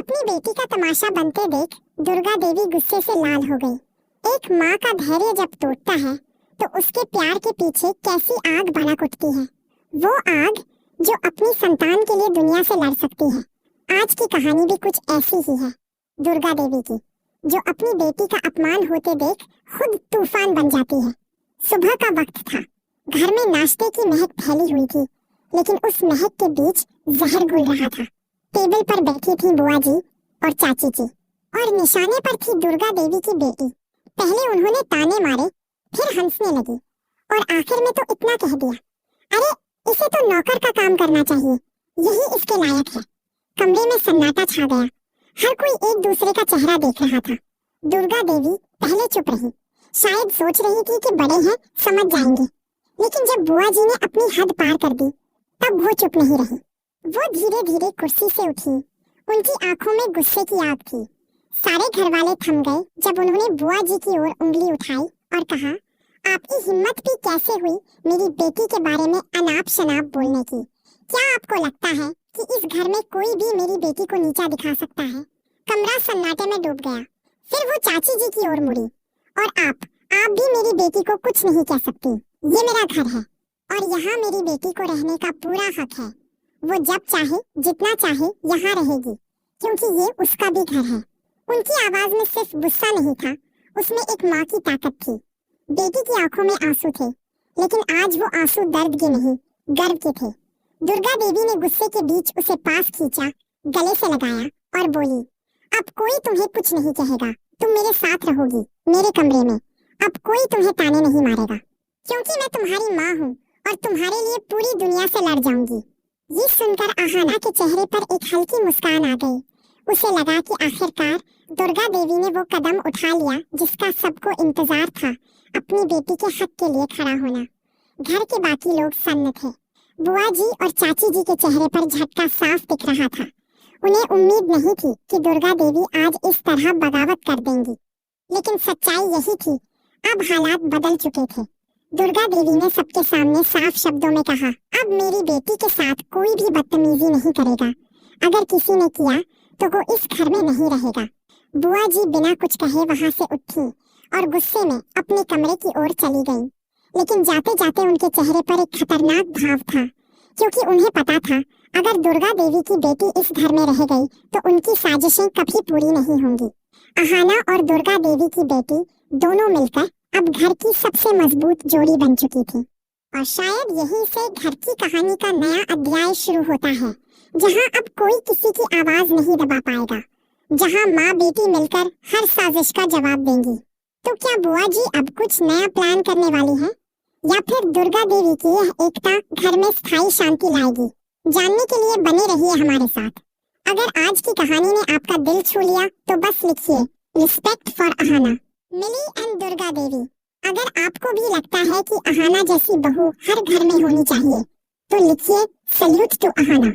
अपनी बेटी का तमाशा बनते देख दुर्गा देवी गुस्से से लाल हो गई। एक माँ का धैर्य जब टूटता है तो उसके प्यार के पीछे कैसी आग भड़क उठती है, वो आग जो अपनी संतान के लिए दुनिया से लड़ सकती है। आज की कहानी भी कुछ ऐसी ही है, दुर्गा देवी की, जो अपनी बेटी का अपमान होते देख खुद तूफान बन जाती है। सुबह का वक्त था, घर में नाश्ते की महक फैली हुई थी, लेकिन उस महक के बीच जहर घुल रहा था। टेबल पर बैठी थी बुआ जी और चाची जी, और निशाने पर थी दुर्गा देवी की बेटी। पहले उन्होंने ताने मारे, फिर हंसने लगी और आखिर में तो इतना कह दिया, अरे इसे तो नौकर का काम करना चाहिए, यही इसके लायक है। कमरे में सन्नाटा छा गया, हर कोई एक दूसरे का चेहरा देख रहा था। दुर्गा देवी पहले चुप रही, शायद सोच रही थी कि बड़े हैं समझ जाएंगे, लेकिन जब बुआ जी ने अपनी हद पार कर दी तब वो चुप नहीं रही। वो धीरे धीरे कुर्सी से उठी, उनकी आंखों में गुस्से की आग थी। सारे घर वाले थम गए जब उन्होंने बुआ जी की ओर उंगली उठाई और कहा, आपकी हिम्मत भी कैसे हुई मेरी बेटी के बारे में अनाप शनाप बोलने की? क्या आपको लगता है कि इस घर में कोई भी मेरी बेटी को नीचा दिखा सकता है? कमरा सन्नाटे में डूब गया। फिर वो चाची जी की ओर मुड़ी, और आप भी मेरी बेटी को कुछ नहीं कह सकती। ये मेरा घर है और यहाँ मेरी बेटी को रहने का पूरा हक है। वो जब चाहे जितना चाहे यहाँ रहेगी, क्योंकि ये उसका भी घर है। उनकी आवाज में सिर्फ गुस्सा नहीं था, उसमें एक माँ की ताकत थी। बेटी की आंखों में आंसू थे, लेकिन आज वो आंसू दर्द के नहीं, गर्व के थे। दुर्गा देवी ने गुस्से के बीच उसे पास खींचा, गले से लगाया और बोली, अब कोई तुम्हें कुछ नहीं कहेगा, तुम मेरे साथ रहोगी मेरे कमरे में। अब कोई तुम्हें ताने नहीं मारेगा, क्योंकि मैं तुम्हारी माँ हूँ और तुम्हारे लिए पूरी दुनिया से लड़ जाऊंगी। ये सुनकर आहाना के चेहरे पर एक हल्की मुस्कान आ गई। उसे लगा कि आखिरकार दुर्गा देवी ने वो कदम उठा लिया जिसका सबको इंतजार था, अपनी बेटी के हक के लिए खड़ा होना। घर के बाकी लोग सन्न थे। बुआ जी और चाची जी के चेहरे पर झटका साफ दिख रहा था। उन्हें उम्मीद नहीं थी कि दुर्गा देवी आज इस तरह बगावत कर देंगी, लेकिन सच्चाई यही थी, अब हालात बदल चुके थे। दुर्गा देवी ने सबके सामने साफ शब्दों में कहा, अब मेरी बेटी के साथ कोई भी बदतमीजी नहीं करेगा। अगर किसी ने किया तो वो इस घर में नहीं रहेगा। बुआ जी बिना कुछ कहे वहां से उठी और गुस्से में अपने कमरे की ओर चली गई, लेकिन जाते जाते उनके चेहरे पर एक खतरनाक भाव था, क्योंकि उन्हें पता था अगर दुर्गा देवी की बेटी इस घर में रह गई तो उनकी साजिशें कभी पूरी नहीं होंगी। आहाना और दुर्गा देवी की बेटी दोनों मिलकर अब घर की सबसे मजबूत जोड़ी बन चुकी थी, और शायद यहीं से घर की कहानी का नया अध्याय शुरू होता है, जहां अब कोई किसी की आवाज नहीं दबा पाएगा, जहां माँ बेटी मिलकर हर साजिश का जवाब देंगी। तो क्या बुआ जी अब कुछ नया प्लान करने वाली हैं, या फिर दुर्गा देवी की यह एकता घर में स्थायी शांति लाएगी? जानने के लिए बने रहिए हमारे साथ। अगर आज की कहानी ने आपका दिल छू लिया तो बस लिखिए respect for Aahana, Mili and Durga Devi. अगर आपको भी लगता है कि आहाना जैसी बहू हर घर में होनी चाहिए तो लिखिए सैल्यूट टू आहाना।